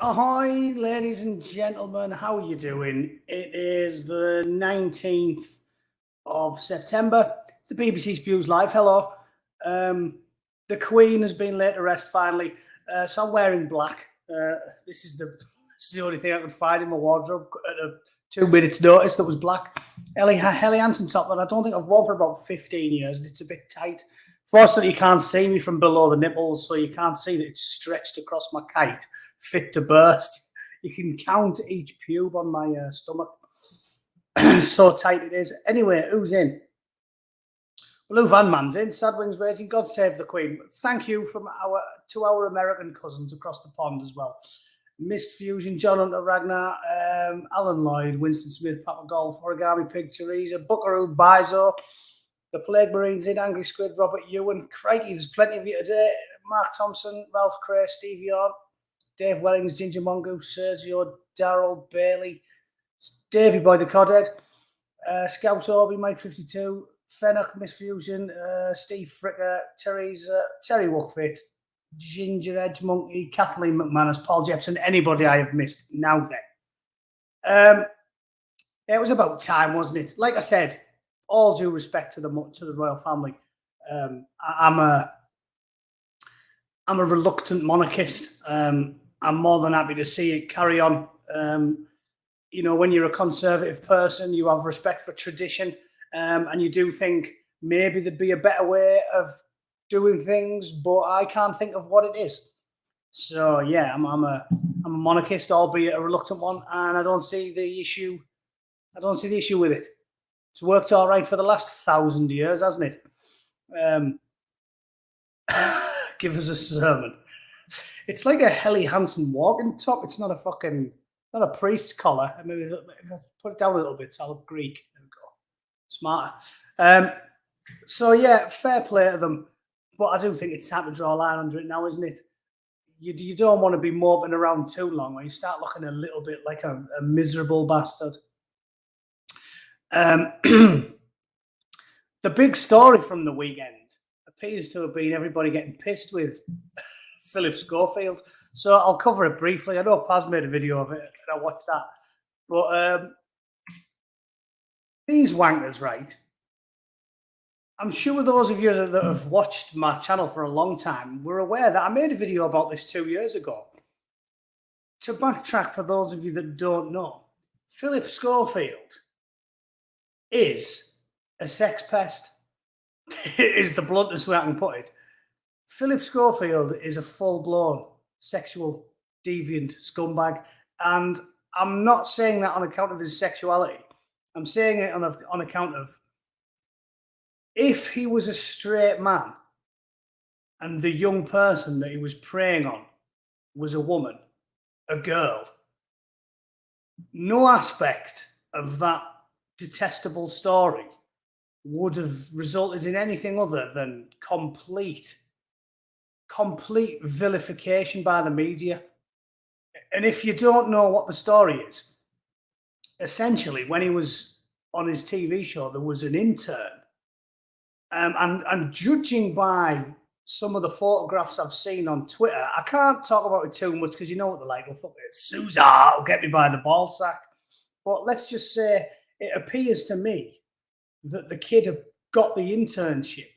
Ahoy, ladies and gentlemen, how are you doing? It is the 19th of September. It's the BBC Spews Live. Hello. The Queen has been laid to rest finally, so I'm wearing black. This is the only thing I could find in my wardrobe at a 2 minutes notice that was black. Helly Hansen top that I don't think I've worn for about 15 years, and it's a bit tight. Fortunately, you can't see me from below the nipples, so you can't see that it's stretched across my kite, fit to burst. You can count each pube on my stomach. So tight it is. Anyway, who's in? Blue Van Man's in. Sad Wings Raging. God save the Queen. Thank you to our American cousins across the pond as well. Mist Fusion, John Hunter Ragnar, Alan Lloyd, Winston Smith, Papa Golf, Origami Pig, Teresa, Buckaroo, Bizo, the Plague Marines in, Angry Squid, Robert Ewan. Crikey, there's plenty of you today. Mark Thompson, Ralph Cray, Steve York, Dave Wellings, Ginger Mongoose, Sergio, Daryl Bailey, Davey Boy the Codhead, Scout Orby, Mike 52, Fennock, Miss Fusion, Steve Fricker, Teresa, Terry Walkfit, Ginger Edge Monkey, Kathleen McManus, Paul Jepson, anybody I have missed now then. It was about time, wasn't it? Like I said, all due respect to the royal family. I'm a reluctant monarchist. I'm more than happy to see it carry on. You know, when you're a conservative person, you have respect for tradition, and you do think maybe there'd be a better way of doing things, but I can't think of what it is. So yeah, I'm a monarchist, albeit a reluctant one, and I don't see the issue. I don't see the issue with it. It's worked all right for the last 1,000 years, hasn't it? Give us a sermon. It's like a Helly Hansen walking top. It's not a priest's collar. I mean, if I put it down a little bit, I'll look Greek. There we go. Smarter. So yeah, fair play to them. But I do think it's time to draw a line under it now, isn't it? You don't want to be moping around too long, or you start looking a little bit like a miserable bastard. The big story from the weekend appears to have been everybody getting pissed with Phillip Schofield. So I'll cover it briefly. I know Paz made a video of it, and I watched that. But these wankers, right? I'm sure those of you that have watched my channel for a long time were aware that I made a video about this 2 years ago. To backtrack for those of you that don't know, Phillip Schofield is a sex pest. Is the bluntest way I can put it. Phillip Schofield is a full-blown sexual deviant scumbag, and I'm not saying that on account of his sexuality. I'm saying it on account of, if he was a straight man and the young person that he was preying on was a woman, a girl, no aspect of that detestable story would have resulted in anything other than complete vilification by the media. And if you don't know what the story is, essentially when he was on his TV show, there was an intern, and judging by some of the photographs I've seen on Twitter, I can't talk about it too much because you know what they're like. Well, fuck it, Susan will get me by the ball sack. But let's just say it appears to me that the kid had got the internship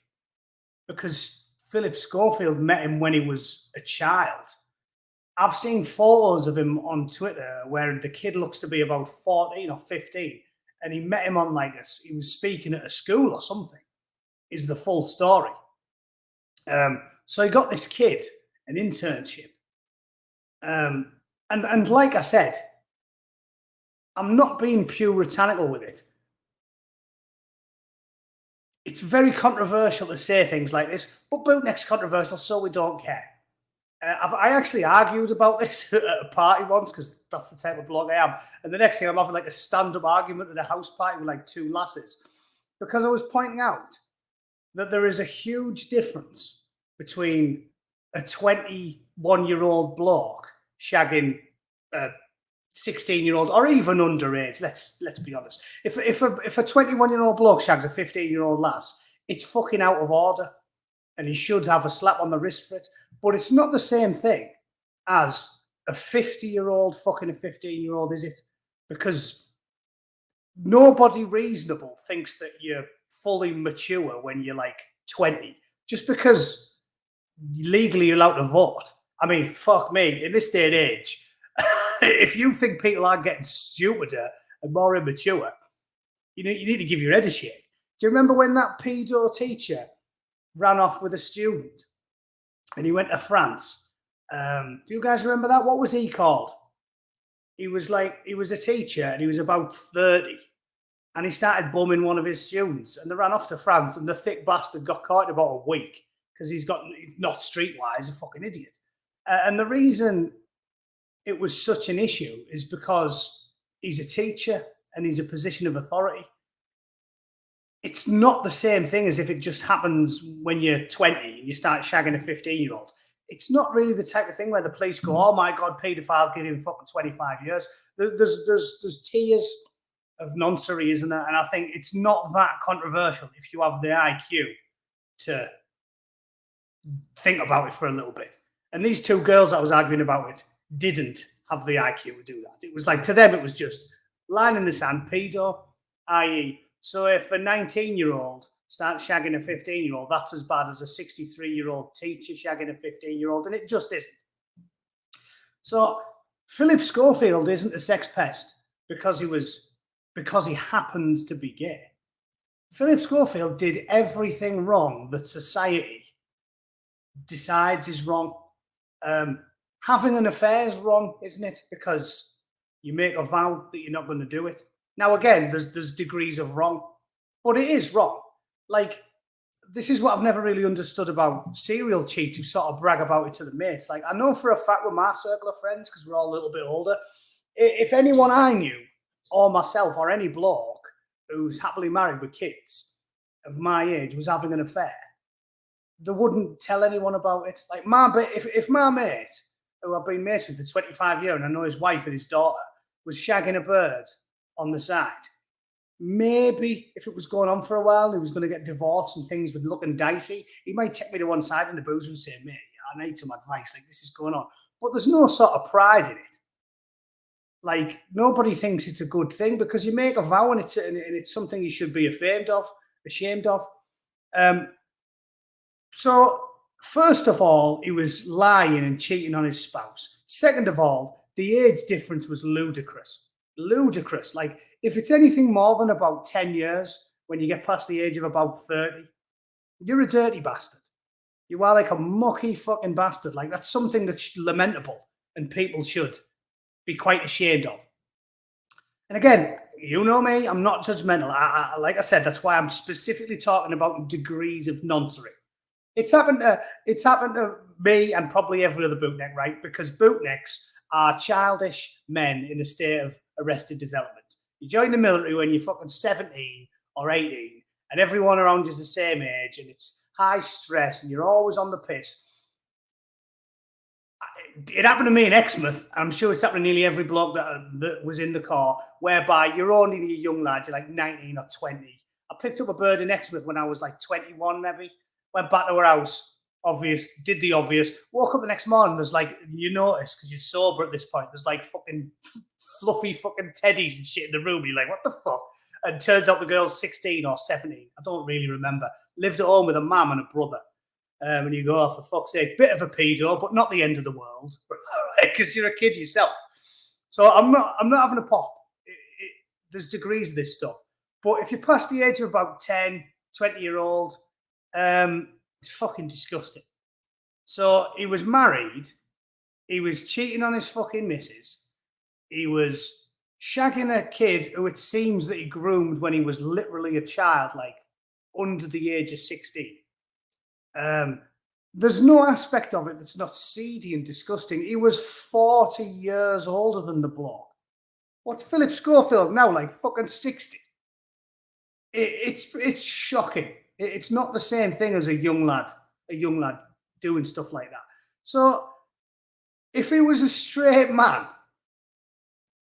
because Phillip Schofield met him when he was a child. I've seen photos of him on Twitter where the kid looks to be about 14 or 15, and he met him on he was speaking at a school or something, is the full story. So he got this kid an internship. And like I said, I'm not being puritanical with it. It's very controversial to say things like this, but Bootneck's controversial, so we don't care. I actually argued about this at a party once because that's the type of bloke I am. And the next thing, I'm having like a stand-up argument at a house party with like two lasses because I was pointing out that there is a huge difference between a 21-year-old bloke shagging a 16-year-old or even underage. Let's be honest. If a 21-year-old bloke shags a 15-year-old lass, it's fucking out of order, and he should have a slap on the wrist for it. But it's not the same thing as a 50-year-old fucking a 15-year-old, is it? Because nobody reasonable thinks that you're fully mature when you're like 20. Just because legally you're allowed to vote. I mean, fuck me, in this day and age, if you think people are getting stupider and more immature, you need to give your head a shake. Do you remember when that pedo teacher ran off with a student and he went to France? Do you guys remember that? What was he called? He was a teacher and he was about 30 and he started bumming one of his students and they ran off to France and the thick bastard got caught in about a week because he's not streetwise, a fucking idiot. And the reason it was such an issue is because he's a teacher and he's a position of authority. It's not the same thing as if it just happens when you're 20 and you start shagging a 15-year-old. It's not really the type of thing where the police go, oh my God, paedophile, give him fucking 25 years. There's tiers of nonsense, isn't there? And I think it's not that controversial if you have the IQ to think about it for a little bit. And these two girls I was arguing about it didn't have the IQ to do that. It was like, to them, it was just line in the sand, pedo, i.e., so if a 19-year-old starts shagging a 15-year-old, that's as bad as a 63-year-old teacher shagging a 15-year-old, and it just isn't. So Phillip Schofield isn't a sex pest because he happens to be gay. Phillip Schofield did everything wrong that society decides is wrong. Having an affair is wrong, isn't it? Because you make a vow that you're not going to do it. Now, again, there's degrees of wrong, but it is wrong. Like, this is what I've never really understood about serial cheats who sort of brag about it to the mates. Like, I know for a fact with my circle of friends, because we're all a little bit older, if anyone I knew, or myself, or any bloke who's happily married with kids of my age was having an affair, they wouldn't tell anyone about it. Like, if my mate, who I've been mates with for 25 years, and I know his wife and his daughter, was shagging a bird on the side, maybe if it was going on for a while, he was going to get divorced and things were looking dicey, he might take me to one side in the booze and say, mate, I need some advice, like this is going on. But there's no sort of pride in it. Like, nobody thinks it's a good thing because you make a vow and it's something you should be ashamed of. So, first of all, he was lying and cheating on his spouse. Second of all, the age difference was ludicrous. Ludicrous. Like, if it's anything more than about 10 years, when you get past the age of about 30, you're a dirty bastard. You are like a mucky fucking bastard. Like, that's something that's lamentable and people should be quite ashamed of. And again, you know me, I'm not judgmental. Like I said, that's why I'm specifically talking about degrees of nonsense. It's happened to me and probably every other bootneck, right? Because bootnecks are childish men in a state of arrested development. You join the military when you're fucking 17 or 18 and everyone around you is the same age and it's high stress and you're always on the piss. It happened to me in Exmouth. I'm sure it's happened to nearly every bloke that was in the car, whereby you're only a young lad, you're like 19 or 20. I picked up a bird in Exmouth when I was like 21 maybe, went back to our house, did the obvious, woke up the next morning, there's like, you notice, because you're sober at this point, there's like fucking fluffy fucking teddies and shit in the room. You're like, what the fuck? And turns out the girl's 16 or 17. I don't really remember. Lived at home with a mum and a brother. And you go, oh, for fuck's sake, bit of a pedo, but not the end of the world, because you're a kid yourself. So I'm not having a pop. There's degrees of this stuff. But if you're past the age of about 10, 20-year-old, it's fucking disgusting. So he was married. He was cheating on his fucking missus. He was shagging a kid who it seems that he groomed when he was literally a child, like under the age of 16. There's no aspect of it that's not seedy and disgusting. He was 40 years older than the bloke. What's Phillip Schofield now, like fucking 60? It's shocking. It's not the same thing as a young lad doing stuff like that. So if he was a straight man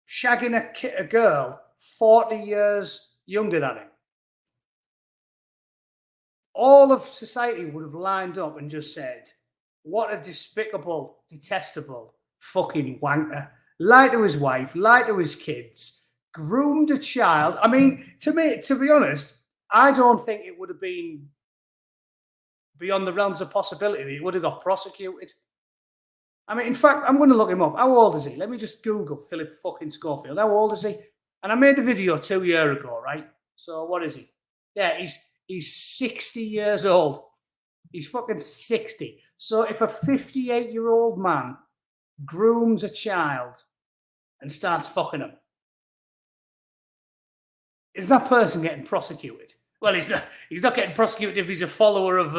shagging a girl 40 years younger than him, all of society would have lined up and just said, what a despicable, detestable, fucking wanker. Lied to his wife, lied to his kids, groomed a child. I mean, to be honest, I don't think it would have been beyond the realms of possibility that he would have got prosecuted. I mean, in fact, I'm going to look him up. How old is he? Let me just Google Phillip fucking Schofield. How old is he? And I made the video 2 years ago, right? So what is he? Yeah, he's 60 years old. He's fucking 60. So if a 58-year-old man grooms a child and starts fucking him, is that person getting prosecuted? Well, he's not getting prosecuted if he's a follower of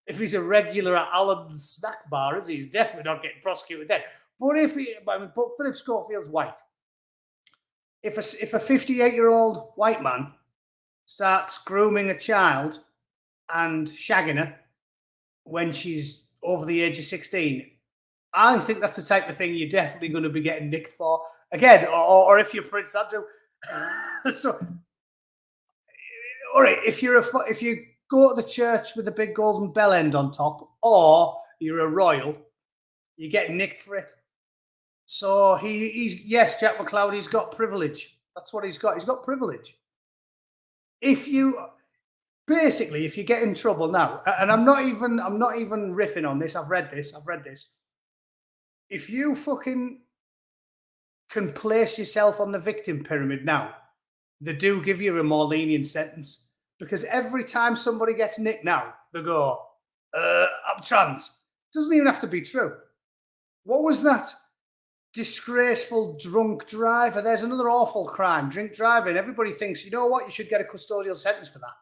if he's a regular at Alan's snack bar, is he? He's definitely not getting prosecuted then. But but Phillip Schofield's white. If a 58-year-old white man starts grooming a child and shagging her when she's over the age of 16, I think that's the type of thing you're definitely going to be getting nicked for. Again, or if you're Prince Andrew. So, all right, if you go to the church with a big golden bell end on top, or you're a royal, you get nicked for it. So he's yes, Jack McLeod, he's got privilege. That's what he's got. He's got privilege. If you get in trouble now, and I'm not even riffing on this. I've read this. If you fucking can place yourself on the victim pyramid now, they do give you a more lenient sentence. Because every time somebody gets nicked now, they go, I'm trans. Doesn't even have to be true. What was that disgraceful drunk driver? There's another awful crime, drink driving. Everybody thinks, you know what, you should get a custodial sentence for that.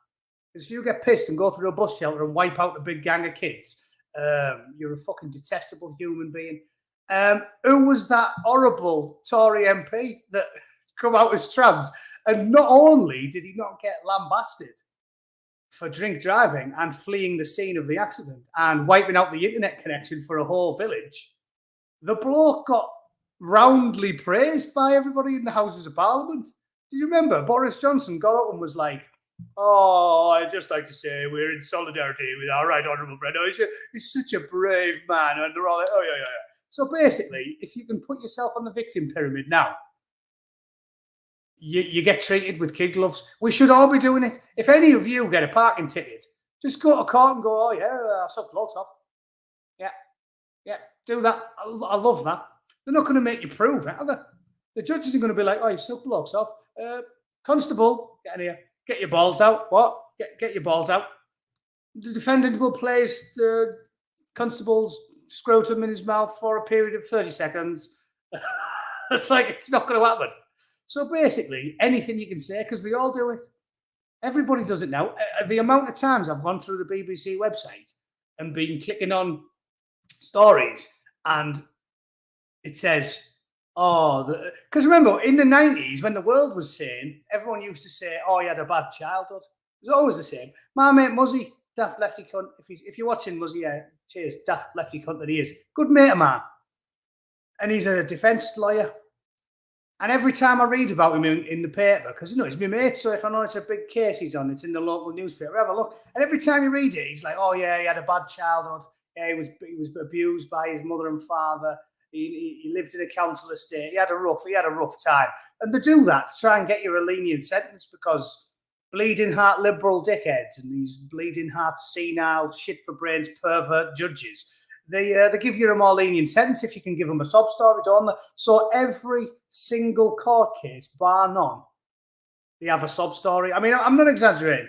Because if you get pissed and go through a bus shelter and wipe out a big gang of kids, you're a fucking detestable human being. Who was that horrible Tory MP that come out as trans? And not only did he not get lambasted for drink driving and fleeing the scene of the accident and wiping out the internet connection for a whole village, the bloke got roundly praised by everybody in the Houses of Parliament. Do you remember? Boris Johnson got up and was like, oh, I'd just like to say we're in solidarity with our right honourable friend. Oh, he's such a brave man. And they're all like, oh, yeah. So basically, if you can put yourself on the victim pyramid now, you get treated with kid gloves. We should all be doing it. If any of you get a parking ticket, just go to court and go, oh, yeah, I suck blokes off. Yeah, do that. I love that. They're not going to make you prove it, are they? The judges are going to be like, oh, you suck blokes off. Constable, get in here. Get your balls out. What? Get your balls out. The defendant will place the constable's scrotum in his mouth for a period of 30 seconds. It's like, it's not going to happen. So basically, anything you can say, because they all do it. Everybody does it now. The amount of times I've gone through the BBC website and been clicking on stories and it says, because remember, in the 90s, when the world was sane, everyone used to say, oh, you had a bad childhood. It was always the same. My mate Muzzy, daft lefty cunt, if you're watching Muzzy, cheers, daft lefty cunt that he is. Good mate of mine. And he's a defence lawyer. And every time I read about him in the paper, because, he's my mate, so if I know it's a big case he's on, it's in the local newspaper, have a look. And every time you read it, he's like, oh, yeah, he had a bad childhood. Yeah, he was abused by his mother and father. He lived in a council estate. He had a rough time. And they do that to try and get you a lenient sentence because bleeding heart liberal dickheads and these bleeding heart senile shit for brains pervert judges, they give you a more lenient sentence if you can give them a sob story, don't they? So every single court case, bar none, they have a sob story. I mean, I'm not exaggerating.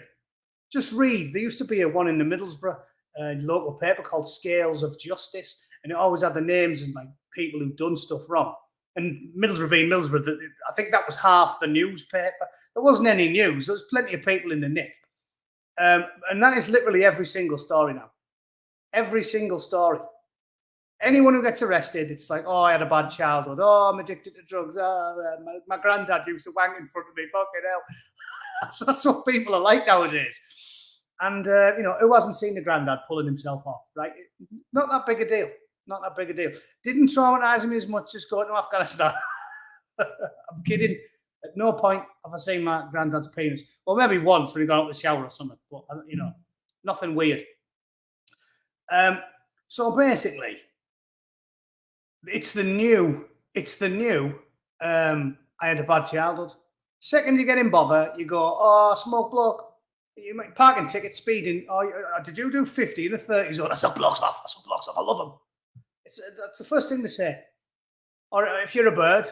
Just read. There used to be one in the Middlesbrough local paper called Scales of Justice, and it always had the names and like people who've done stuff wrong. And Middlesbrough being Middlesbrough, I think that was half the newspaper. There wasn't any news. There was plenty of people in the nick. And that is literally every single story now. Every single story. Anyone who gets arrested, it's like, oh, I had a bad childhood. Oh, I'm addicted to drugs. Oh, my granddad used to wank in front of me. Fucking hell. That's what people are like nowadays. And, who hasn't seen the granddad pulling himself off, right? Not that big a deal. Not that big a deal. Didn't traumatize me as much as going to Afghanistan. I'm kidding. At no point have I seen my granddad's penis. Well, maybe once when he got out of the shower or something. But, nothing weird. So basically, It's the new. I had a bad childhood. Second, you get in bother, you go, oh, smoke bloke. You make parking ticket, speeding. Oh, did you do 50 in the 30s? Oh, that's not blocks off. That's not blocks off. I love them. That's the first thing to say. Or if you're a bird,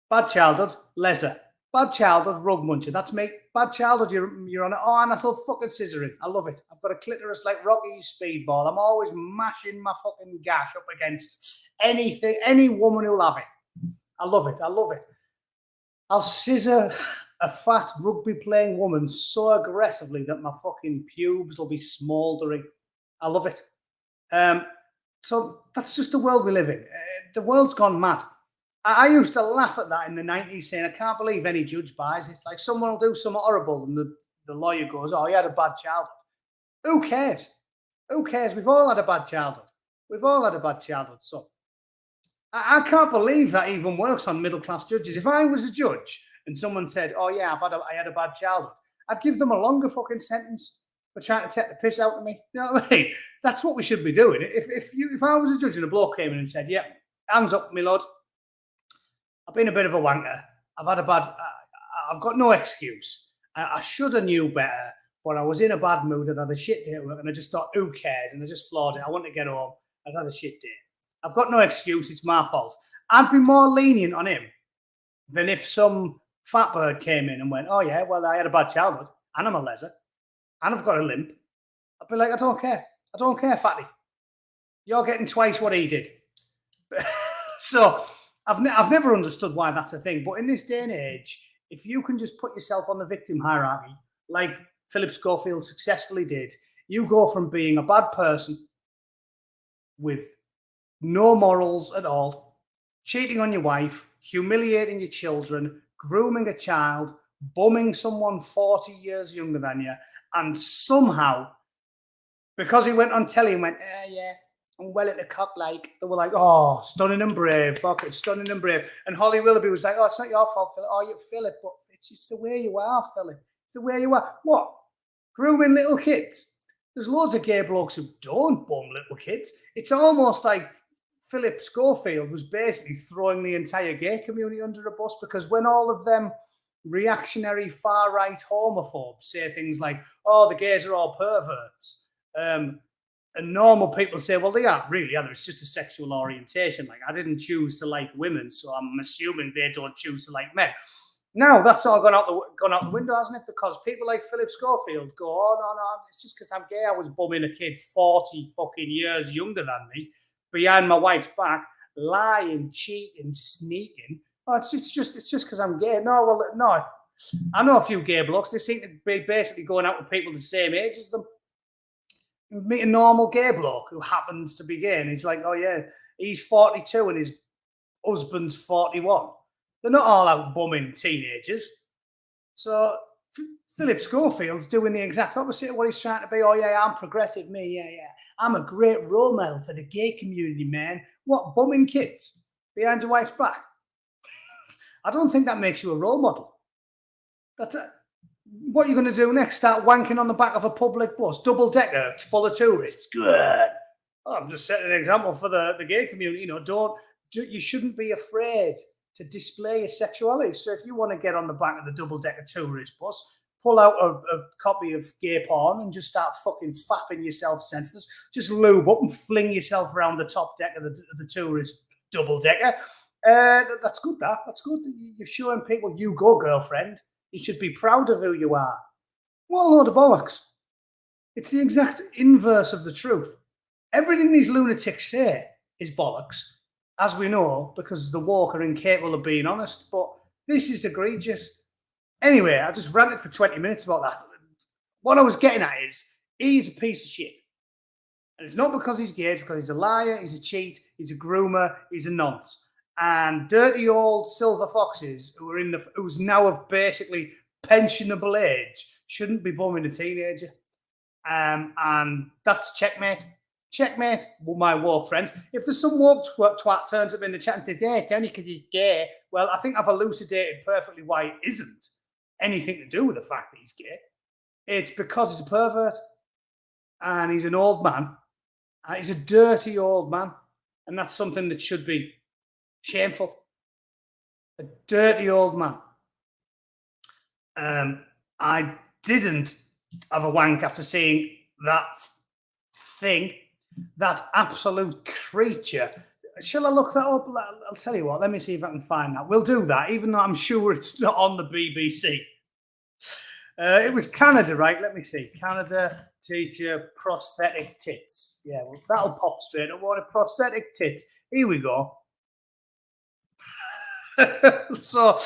bad childhood, leisure. Bad childhood, rug muncher. That's me. Bad childhood, you're on it. Oh, and I thought fucking scissoring. I love it. I've got a clitoris like Rocky's speedball. I'm always mashing my fucking gash up against anything, any woman who'll have it. I love it. I love it. I'll scissor a fat rugby playing woman so aggressively that my fucking pubes will be smouldering. I love it. So that's just the world we live in. The world's gone mad. I used to laugh at that in the 90s, saying, I can't believe any judge buys it. It's like someone will do something horrible and the lawyer goes, oh, he had a bad childhood. Who cares? Who cares? We've all had a bad childhood. We've all had a bad childhood. So I can't believe that even works on middle-class judges. If I was a judge and someone said, oh, yeah, I had a bad childhood, I'd give them a longer fucking sentence for trying to set the piss out of me. You know what I mean? That's what we should be doing. If I was a judge and a bloke came in and said, yeah, hands up, my lord, I've been a bit of a wanker. I've got no excuse. I should have knew better, but I was in a bad mood. I'd had a shit day at work and I just thought, who cares? And I just floored it. I want to get home. I've had a shit day. I've got no excuse. It's my fault. I'd be more lenient on him than if some fat bird came in and went, oh, yeah, well, I had a bad childhood and I'm a leser and I've got a limp. I'd be like, I don't care. I don't care, fatty. You're getting twice what he did. So I've never understood why that's a thing. But in this day and age, if you can just put yourself on the victim hierarchy, like Phillip Schofield successfully did, you go from being a bad person with no morals at all, cheating on your wife, humiliating your children, grooming a child, bumming someone 40 years younger than you, and somehow, because he went on telly and went, yeah, I'm well at the cock, like, they were like, oh, stunning and brave, fuck it, stunning and brave. And Holly Willoughby was like, oh, it's not your fault, Philip. Oh, you Philip, but it's just the way you are, Philip. It's the way you are. What? Grooming little kids? There's loads of gay blokes who don't bum little kids. It's almost like Phillip Schofield was basically throwing the entire gay community under a bus, because when all of them reactionary far-right homophobes say things like, oh, the gays are all perverts, and normal people say, well, they aren't really, are they? It's just a sexual orientation. Like, I didn't choose to like women, so I'm assuming they don't choose to like men. Now, that's all gone out the window, hasn't it? Because people like Phillip Schofield go, oh, no, it's just because I'm gay. I was bumming a kid 40 fucking years younger than me behind my wife's back, lying, cheating, sneaking. Oh, it's just because I'm gay. No, well, no. I know a few gay blokes. They seem to be basically going out with people the same age as them. Meet a normal gay bloke who happens to be gay, and he's like, oh, yeah, he's 42 and his husband's 41. They're not all out bumming teenagers. So Phillip Schofield's doing the exact opposite of what he's trying to be. Oh, yeah, I'm progressive, me, yeah. I'm a great role model for the gay community, man. What, bumming kids behind your wife's back? I don't think that makes you a role model. What are you going to do next? Start wanking on the back of a public bus, double-decker, full of tourists? Good. Oh, I'm just setting an example for the gay community. You know, you shouldn't be afraid to display your sexuality. So if you want to get on the back of the double-decker tourist bus, pull out a copy of gay porn and just start fucking fapping yourself senseless. Just lube up and fling yourself around the top deck of the tourist double-decker. That's good, That's good. You're showing people, you go, girlfriend. You should be proud of who you are. What a load of bollocks. It's the exact inverse of the truth. Everything these lunatics say is bollocks, as we know, because the woke are incapable of being honest. But this is egregious. Anyway, I just ranted for 20 minutes about that. What I was getting at is, he's a piece of shit. And it's not because he's gay, it's because he's a liar, he's a cheat, he's a groomer, he's a nonce. And dirty old silver foxes who's now of basically pensionable age shouldn't be bumming a teenager. And that's checkmate. Checkmate, my woke friends. If there's some woke twat turns up in the chat and says, yeah, it's only because he's gay, well, I think I've elucidated perfectly why it isn't anything to do with the fact that he's gay. It's because he's a pervert. And he's an old man. And he's a dirty old man. And that's something that should be shameful. A dirty old man. I didn't have a wank after seeing that thing, that absolute creature. Shall I look that up? I'll tell you what, let me see if I can find that. We'll do that, even though I'm sure it's not on the BBC. It was Canada, right? Let me see. Canada teacher prosthetic tits. Yeah, well, that'll pop straight up. What a prosthetic tits. Here we go. So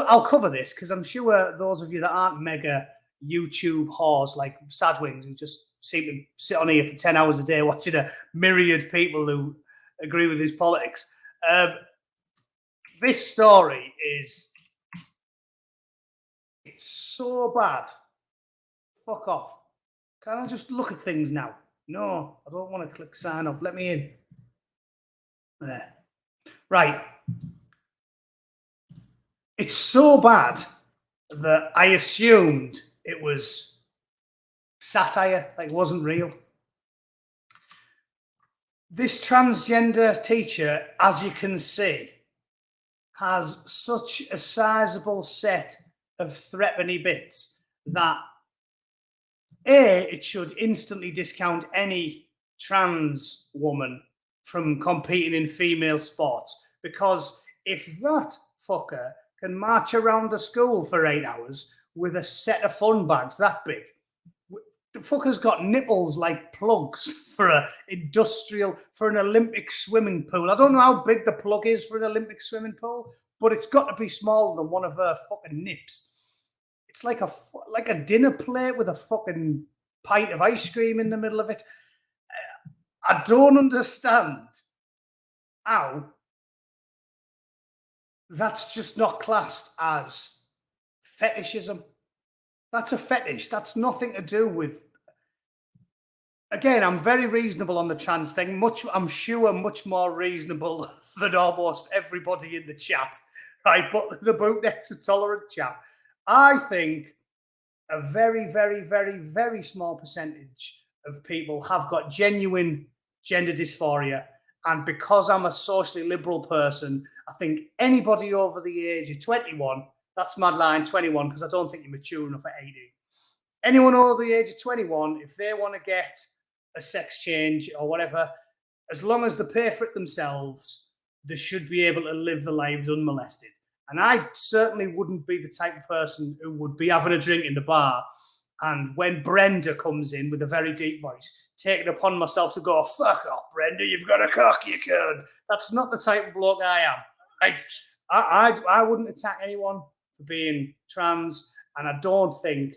I'll cover this because I'm sure those of you that aren't mega YouTube whores like Sadwings who just seem to sit on here for 10 hours a day watching a myriad people who agree with his politics. This story is, it's so bad. Fuck off. Can I just look at things now? No, I don't want to click sign up. Let me in. There. Right. It's so bad that I assumed it was satire, like it wasn't real. This transgender teacher, as you can see, has such a sizable set of threepenny bits that it should instantly discount any trans woman from competing in female sports, because if that fucker can march around the school for 8 hours with a set of fun bags that big, the fucker's got nipples like plugs for an Olympic swimming pool. I don't know how big the plug is for an Olympic swimming pool, but it's got to be smaller than one of her fucking nips. It's like a dinner plate with a fucking pint of ice cream in the middle of it. I don't understand how that's just not classed as fetishism. That's a fetish. That's nothing to do with... Again, I'm very reasonable on the trans thing. I'm sure much more reasonable than almost everybody in the chat, right? But the Bootneck's a tolerant chat. I think a very, very, very, very small percentage of people have got genuine gender dysphoria. And because I'm a socially liberal person, I think anybody over the age of 21, that's mad line 21, because I don't think you're mature enough at 18. Anyone over the age of 21, if they want to get a sex change or whatever, as long as they pay for it themselves, they should be able to live their lives unmolested. And I certainly wouldn't be the type of person who would be having a drink in the bar, and when Brenda comes in with a very deep voice, taking upon myself to go, fuck off, Brenda, you've got a cock, you could. That's not the type of bloke I am. I wouldn't attack anyone for being trans, and I don't think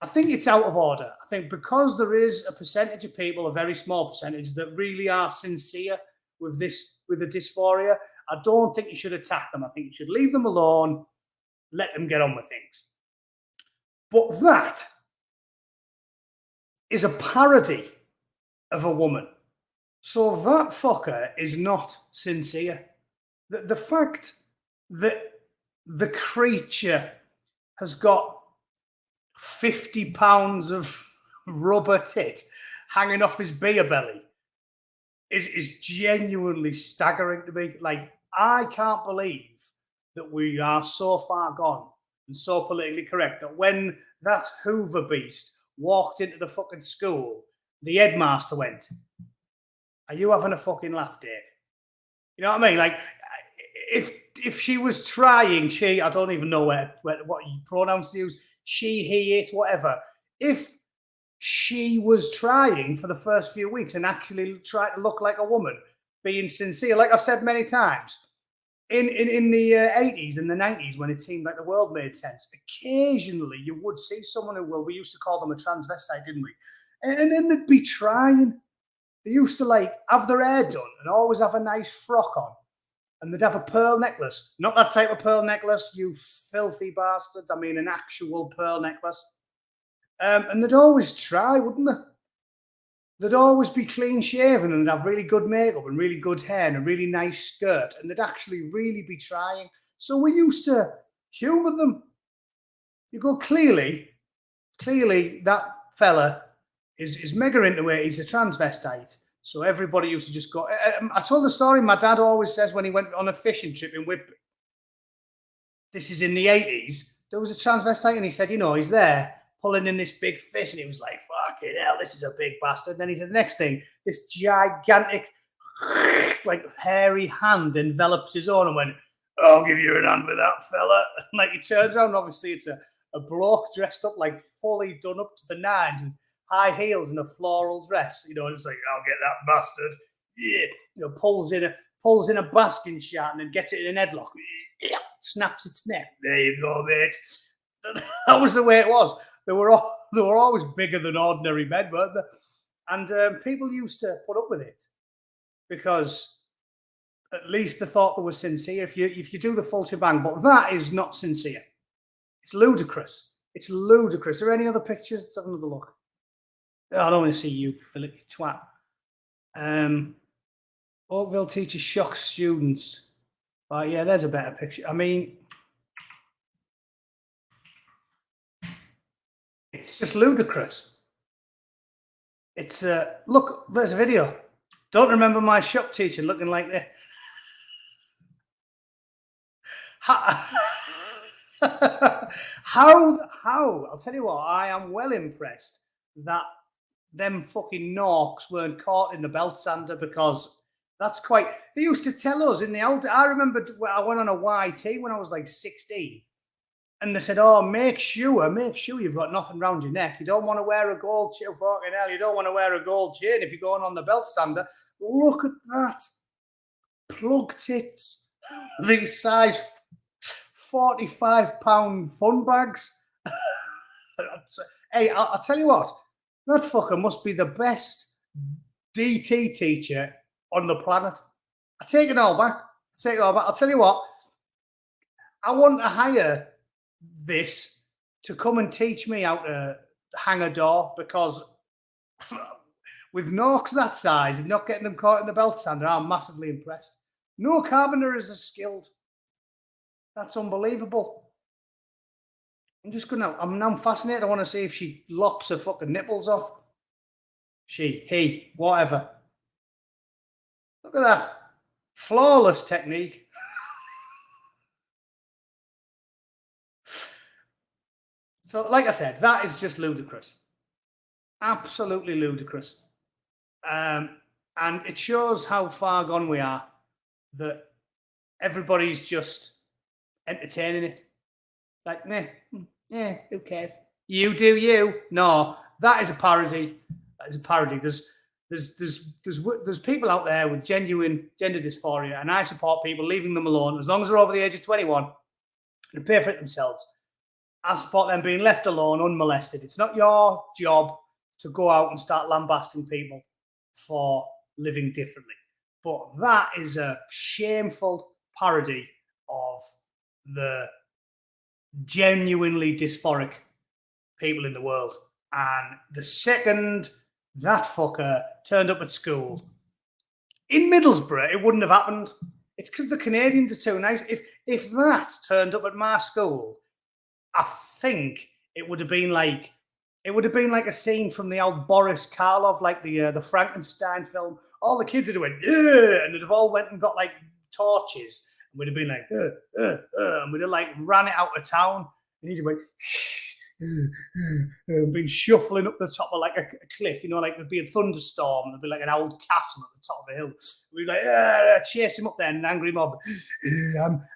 I think it's out of order. I think because there is a percentage of people, a very small percentage, that really are sincere with the dysphoria, I don't think you should attack them. I think you should leave them alone, let them get on with things. But that is a parody of a woman. So that fucker is not sincere. The fact that the creature has got 50 pounds of rubber tit hanging off his beer belly is genuinely staggering to me. Like, I can't believe that we are so far gone and so politically correct that when that Hoover beast walked into the fucking school, the headmaster went, "Are you having a fucking laugh, Dave?" You know what I mean? Like, if she was trying, I don't even know what pronouns to use, she, he, it, whatever. If she was trying for the first few weeks and actually tried to look like a woman, being sincere, like I said many times, in the 80s and the 90s, when it seemed like the world made sense, occasionally you would see someone who, well, we used to call them a transvestite, didn't we? And then they'd be trying. They used to like have their hair done and always have a nice frock on. And they'd have a pearl necklace. Not that type of pearl necklace, you filthy bastards. I mean, an actual pearl necklace. And they'd always try, wouldn't they? They'd always be clean shaven and have really good makeup and really good hair and a really nice skirt. And they'd actually really be trying. So we used to humour them. You go, clearly that fella is mega into it. He's a transvestite. So everybody used to just go. I told the story my dad always says when he went on a fishing trip in Whitby. This is in the 80s. There was a transvestite and he said, he's there pulling in this big fish. And he was like, fucking hell, this is a big bastard. And then he said, the next thing, this gigantic, like hairy hand envelops his own and went, I'll give you an hand with that, fella. And like he turns around, obviously it's a bloke dressed up like fully done up to the nines with high heels and a floral dress. And it's like, I'll get that bastard. Yeah. Pulls in a basking shot and then gets it in an headlock. Snaps its neck. There you go, mate. That was the way it was. They were always bigger than ordinary men, weren't they? And people used to put up with it because at least they thought they were sincere. If you do the full shebang, but that is not sincere. It's ludicrous. It's ludicrous. Are there any other pictures? Let's have another look. Oh, I don't want to see you, Philip, you twat. Oakville teacher shocks students. Yeah, there's a better picture. I mean, it's just ludicrous. It's look, there's a video. Don't remember my shop teacher looking like this. How? I'll tell you what, I am well impressed that them fucking norks weren't caught in the belt sander because that's quite. They used to tell us in the old. I remember I went on a YT when I was like 16, and they said, "Oh, make sure you've got nothing around your neck. You don't want to wear a gold chain. Fucking hell, you don't want to wear a gold chain if you're going on the belt sander." Look at that, plug tits. These size 45-pound fun bags. Hey, I'll tell you what. That fucker must be the best DT teacher on the planet. I take it all back. I'll tell you what. I want to hire this to come and teach me how to hang a door because with norks that size and not getting them caught in the belt sander, I'm massively impressed. No carpenter is as skilled. That's unbelievable. I'm now fascinated. I want to see if she lops her fucking nipples off. He, whatever. Look at that. Flawless technique. So, like I said, that is just ludicrous. Absolutely ludicrous. And it shows how far gone we are that everybody's just entertaining it. Like, yeah, who cares? You do you. No, that is a parody. That is a parody. There's people out there with genuine gender dysphoria, and I support people leaving them alone as long as they're over the age of 21 and pay for it themselves. I support them being left alone, unmolested. It's not your job to go out and start lambasting people for living differently. But that is a shameful parody of the genuinely dysphoric people in the world. And the second that fucker turned up at school in Middlesbrough, it wouldn't have happened. It's because the Canadians are too nice. If that turned up at my school, I think it would have been like a scene from the old Boris Karloff, like the Frankenstein film. All the kids would have went, and they'd have all went and got like torches. And we'd have been like, and we'd have like ran it out of town. And he'd have went, been shuffling up the top of like a cliff, like there'd be a thunderstorm, there'd be like an old castle at the top of a hill. We'd be like, chase him up there in an angry mob.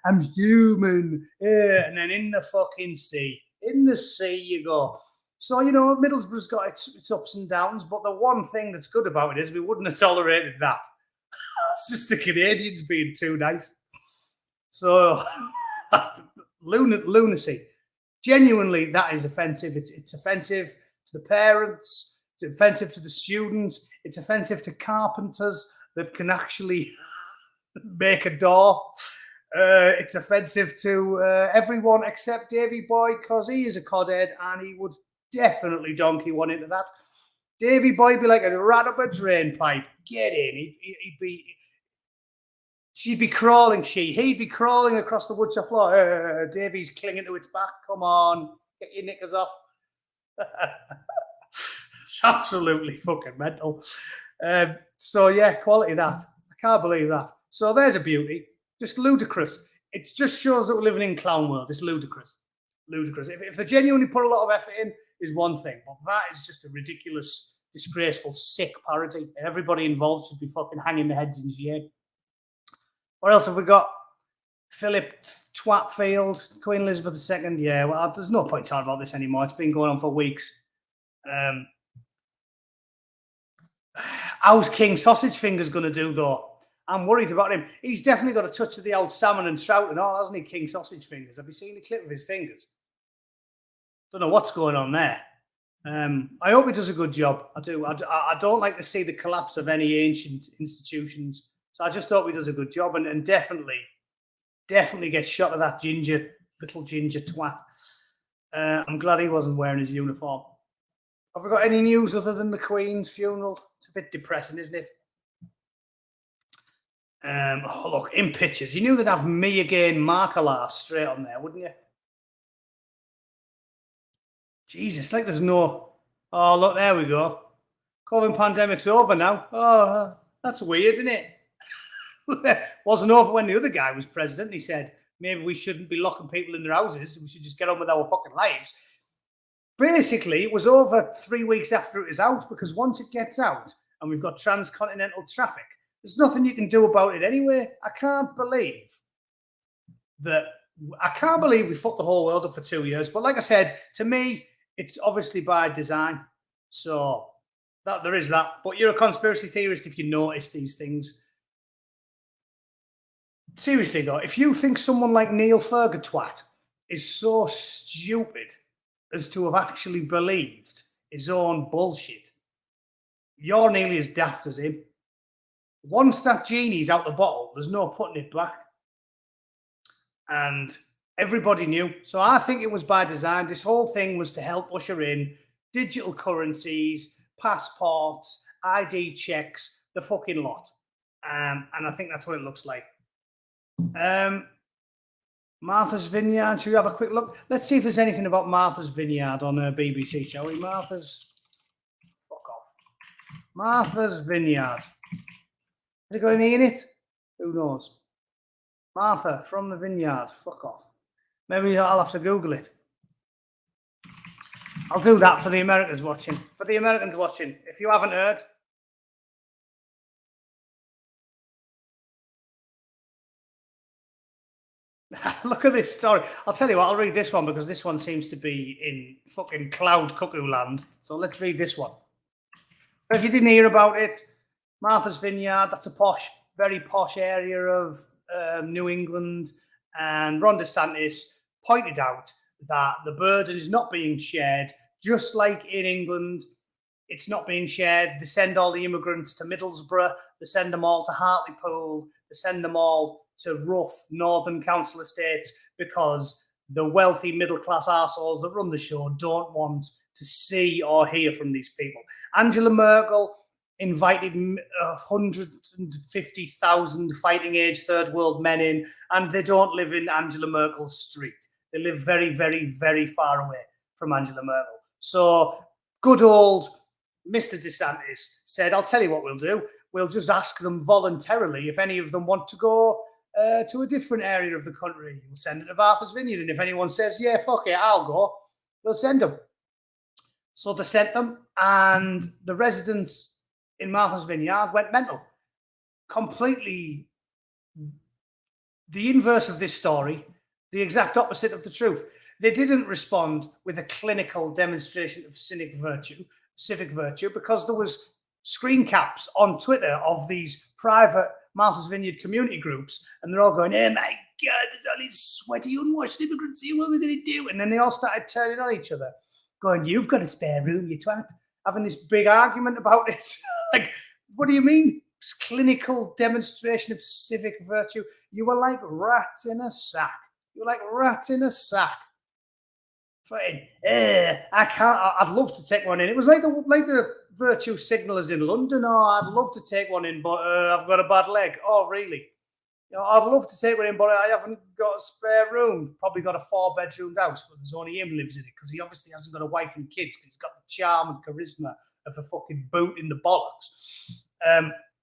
I'm human. And then in the fucking sea, you go. So, Middlesbrough's got its ups and downs, but the one thing that's good about it is we wouldn't have tolerated that. It's just the Canadians being too nice. So, lunacy. Genuinely, that is offensive. It's offensive to the parents. It's offensive to the students. It's offensive to carpenters that can actually make a door. It's offensive to everyone except Davy Boy because he is a codhead and he would definitely donkey one into that. Davy Boy would be like a rat up a drain pipe. Get in. She'd be crawling, he'd be crawling across the woodshop floor. Davy's clinging to its back. Come on, get your knickers off. It's absolutely fucking mental. So, yeah, quality that. I can't believe that. So there's a beauty. Just ludicrous. It just shows that we're living in clown world. It's ludicrous. Ludicrous. If they genuinely put a lot of effort in, is one thing. But that is just a ridiculous, disgraceful, sick parody. And everybody involved should be fucking hanging their heads in shame. What else have we got? Phillip Twatfield, Queen Elizabeth II. Yeah, well, there's no point talking about this anymore. It's been going on for weeks. How's King Sausage Fingers going to do, though? I'm worried about him. He's definitely got a touch of the old salmon and trout and all, hasn't he, King Sausage Fingers? Have you seen the clip of his fingers? Don't know what's going on there. I hope he does a good job. I do. I don't like to see the collapse of any ancient institutions. So I just hope he does a good job and definitely gets shot of that little ginger twat. I'm glad he wasn't wearing his uniform. Have we got any news other than the Queen's funeral? It's a bit depressing, isn't it? Oh, look, in pictures. You knew they'd have me again, Markala straight on there, wouldn't you? Jesus, like there's no... Oh, look, there we go. COVID pandemic's over now. Oh, that's weird, isn't it? Wasn't over when the other guy was president. He said, maybe we shouldn't be locking people in their houses. We should just get on with our fucking lives. Basically, it was over 3 weeks after it was out, because once it gets out and we've got transcontinental traffic, there's nothing you can do about it anyway. I can't believe we fucked the whole world up for 2 years. But like I said, to me, it's obviously by design. So that there is that. But you're a conspiracy theorist if you notice these things. Seriously, though, if you think someone like Neil Fergatwat is so stupid as to have actually believed his own bullshit, you're nearly as daft as him. Once that genie's out the bottle, there's no putting it back. And everybody knew. So I think it was by design. This whole thing was to help usher in digital currencies, passports, ID checks, the fucking lot. And I think that's what it looks like. Martha's Vineyard. Should we have a quick look? Let's see if there's anything about Martha's Vineyard on BBC, shall we? Martha's. Fuck off. Martha's Vineyard. Has it got any in it? Who knows? Martha from the Vineyard. Fuck off. Maybe I'll have to Google it. I'll do that for the Americans watching. For the Americans watching, if you haven't heard. Look at this story. I'll tell you what, I'll read this one because this one seems to be in fucking cloud cuckoo land. So let's read this one. If you didn't hear about it, Martha's Vineyard, that's a posh, very posh area of New England. And Ron DeSantis pointed out that the burden is not being shared, just like in England. It's not being shared. They send all the immigrants to Middlesbrough. They send them all to Hartlepool. They send them all to rough northern council estates because the wealthy middle-class arseholes that run the show don't want to see or hear from these people. Angela Merkel invited 150,000 fighting-age third world men in, and they don't live in Angela Merkel's street. They live very, very, very far away from Angela Merkel. So good old Mr. DeSantis said, I'll tell you what we'll do. We'll just ask them voluntarily if any of them want to go to a different area of the country. We'll send it to Martha's Vineyard. And if anyone says, yeah, fuck it, I'll go, we'll send them. So they sent them, and the residents in Martha's Vineyard went mental. Completely the inverse of this story, the exact opposite of the truth. They didn't respond with a clinical demonstration of civic virtue, because there was screen caps on Twitter of these private Martha's Vineyard community groups, and they're all going, oh my God, there's all these sweaty, unwashed immigrants here, what are we going to do? And then they all started turning on each other, going, you've got a spare room, you twat, having this big argument about it. Like, what do you mean? Clinical demonstration of civic virtue. You were like rats in a sack. You were like rats in a sack. I can't. I'd love to take one in. It was like the virtue signalers in London. Oh, I'd love to take one in, but I've got a bad leg. Oh, really? You know, I'd love to take one in, but I haven't got a spare room. Probably got a 4-bedroom house, but there's only him lives in it because he obviously hasn't got a wife and kids because he's got the charm and charisma of a fucking boot in the bollocks.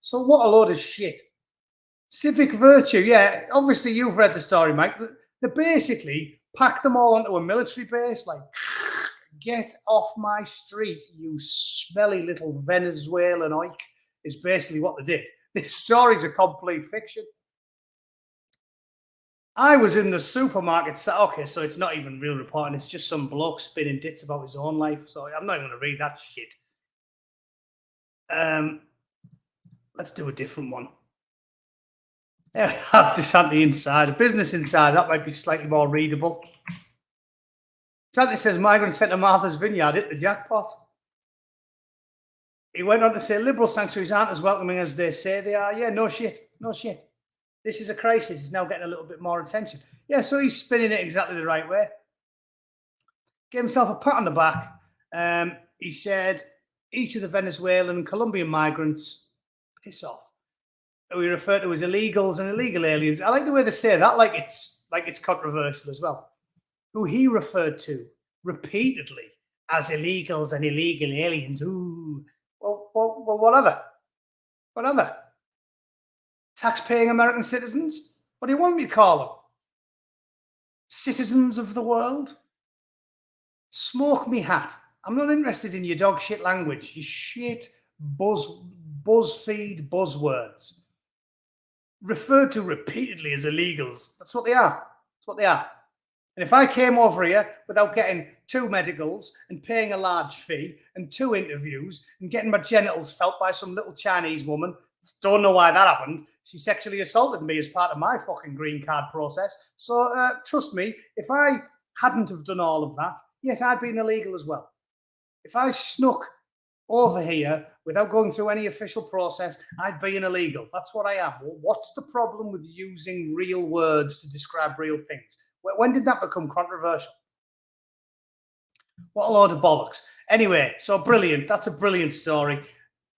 So what a load of shit. Civic virtue, yeah. Obviously, you've read the story, Mike. They basically packed them all onto a military base, like, get off my street, you smelly little Venezuelan oik, is basically what they did. This story's a complete fiction. I was in the supermarket. Okay, so it's not even real reporting. It's just some bloke spinning dits about his own life. So I'm not even going to read that shit. Let's do a different one. Yeah, DeSanti Insider. Business Insider. That might be slightly more readable. DeSanti says migrant sent to Martha's Vineyard hit the jackpot. He went on to say liberal sanctuaries aren't as welcoming as they say they are. Yeah, no shit. No shit. This is a crisis. It's now getting a little bit more attention. Yeah, so he's spinning it exactly the right way. Gave himself a pat on the back. He said each of the Venezuelan and Colombian migrants, piss off, we refer to as illegals and illegal aliens. I like the way they say that, like it's controversial as well. Who he referred to repeatedly as illegals and illegal aliens. Ooh, well, whatever. Whatever. Tax-paying American citizens? What do you want me to call them? Citizens of the world? Smoke me hat. I'm not interested in your dog shit language. You shit BuzzFeed buzzwords. Referred to repeatedly as illegals. That's what they are. That's what they are. And if I came over here without getting 2 medicals and paying a large fee and 2 interviews and getting my genitals felt by some little Chinese woman, don't know why that happened. She sexually assaulted me as part of my fucking green card process. So trust me, if I hadn't have done all of that, yes, I'd been illegal as well. If I snuck over here without going through any official process, I'd be an illegal. That's what I am. What's the problem with using real words to describe real things? When did that become controversial? What a load of bollocks. Anyway, so brilliant. That's a brilliant story.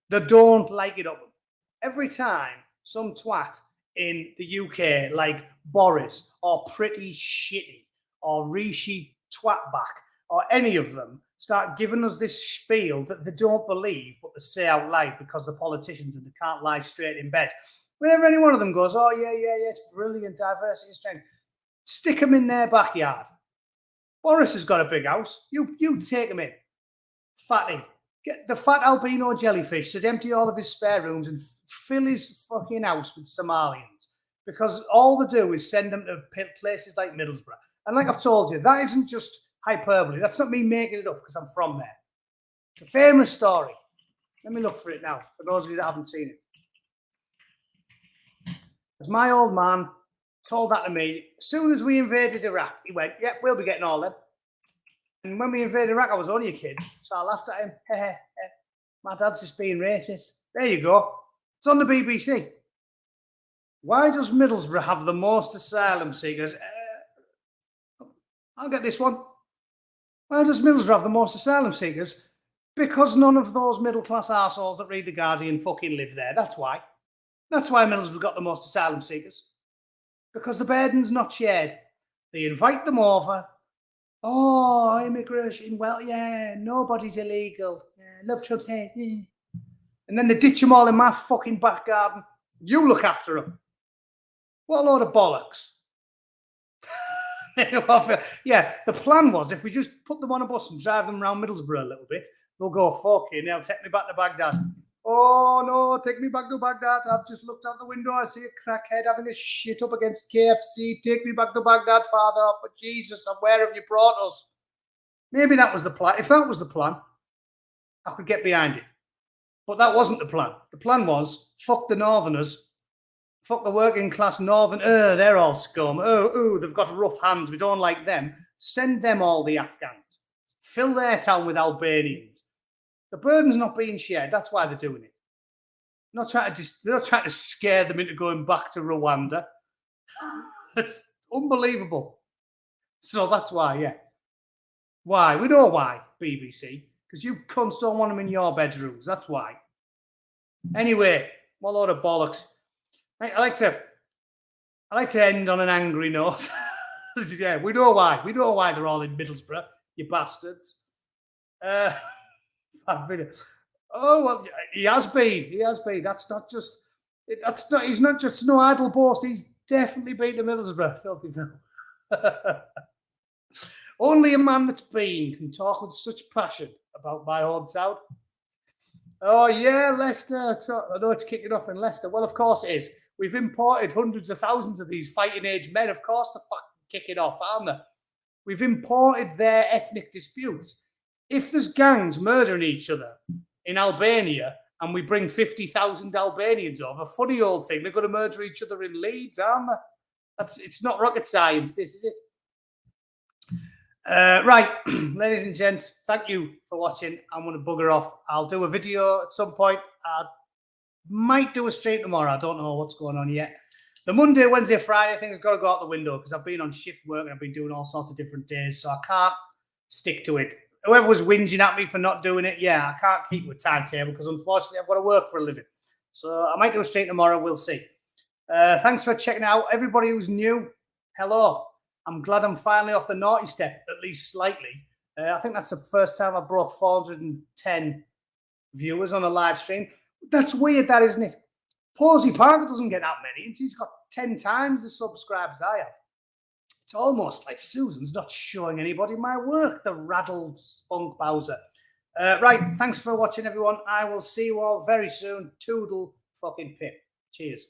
They don't like it up. Every time some twat in the UK like Boris or Pretty Shitty or Rishi Twatback or any of them start giving us this spiel that they don't believe but they say out loud because they're politicians and they can't lie straight in bed. Whenever any one of them goes, oh, yeah, it's brilliant, diversity and strength, stick them in their backyard. Boris has got a big house. You take him in. Fatty. Get the fat albino jellyfish should empty all of his spare rooms and fill his fucking house with Somalians. Because all they do is send them to places like Middlesbrough. And like I've told you, that isn't just hyperbole. That's not me making it up because I'm from there. It's a famous story. Let me look for it now, for those of you that haven't seen it. As my old man told that to me, as soon as we invaded Iraq, he went, yeah, we'll be getting all them. And when we invaded Iraq, I was only a kid, so I laughed at him. My dad's just being racist. There you go. It's on the BBC. Why does Middlesbrough have the most asylum seekers? I'll get this one. Why does Middlesbrough have the most asylum seekers? Because none of those middle-class arseholes that read The Guardian fucking live there. That's why. That's why Middlesbrough got the most asylum seekers. Because the burden's not shared. They invite them over. Oh, immigration. Well, yeah, nobody's illegal. Yeah, love Trump's head. Yeah. And then they ditch them all in my fucking back garden. You look after them. What a load of bollocks. Yeah, the plan was if we just put them on a bus and drive them around Middlesbrough a little bit, they'll go, fucking hell, take me back to Baghdad. Oh, no, take me back to Baghdad. I've just looked out the window. I see a crackhead having a shit up against KFC. Take me back to Baghdad, Father. For Jesus, where have you brought us? Maybe that was the plan. If that was the plan, I could get behind it. But that wasn't the plan. The plan was, fuck the Northerners. Fuck the working class Northern. They're all scum. They've got rough hands. We don't like them. Send them all the Afghans. Fill their town with Albanians. The burden's not being shared. That's why they're doing it. They're not trying to scare them into going back to Rwanda. It's unbelievable. So that's why, yeah. Why? We know why, BBC. Because you cunts don't want them in your bedrooms. That's why. Anyway, what a load of bollocks. I like to end on an angry note. Yeah, we know why. We know why they're all in Middlesbrough, you bastards. Oh, well, he has been. He has been. That's not just. That's not. He's not just no idle boast. He's definitely been to Middlesbrough. Filthy Phil. Only a man that's been can talk with such passion about my hometown. Oh yeah, Leicester. I know it's kicking off in Leicester. Well, of course it is. We've imported hundreds of thousands of these fighting age men. Of course they're fucking kicking off, aren't they? We've imported their ethnic disputes. If there's gangs murdering each other in Albania and we bring 50,000 Albanians over, funny old thing, they're going to murder each other in Leeds, aren't they? It's not rocket science, this, is it? Right, ladies and gents, thank you for watching. I'm going to bugger off. I'll do a video at some point. I might do a stream tomorrow. I don't know what's going on yet. The Monday, Wednesday, Friday thing has got to go out the window because I've been on shift work and I've been doing all sorts of different days, so I can't stick to it. Whoever was whinging at me for not doing it, yeah, I can't keep with timetable because unfortunately I've got to work for a living. So I might do a stream tomorrow. We'll see. Thanks for checking out. Everybody who's new, hello. I'm glad I'm finally off the naughty step, at least slightly. I think that's the first time I broke 410 viewers on a live stream. That's weird, that, isn't it? Posey Parker doesn't get that many, and she's got 10 times the subscribers I have. It's almost like Susan's not showing anybody my work, the raddled spunk Bowser. Right, thanks for watching, everyone. I will see you all very soon. Toodle fucking pip. Cheers.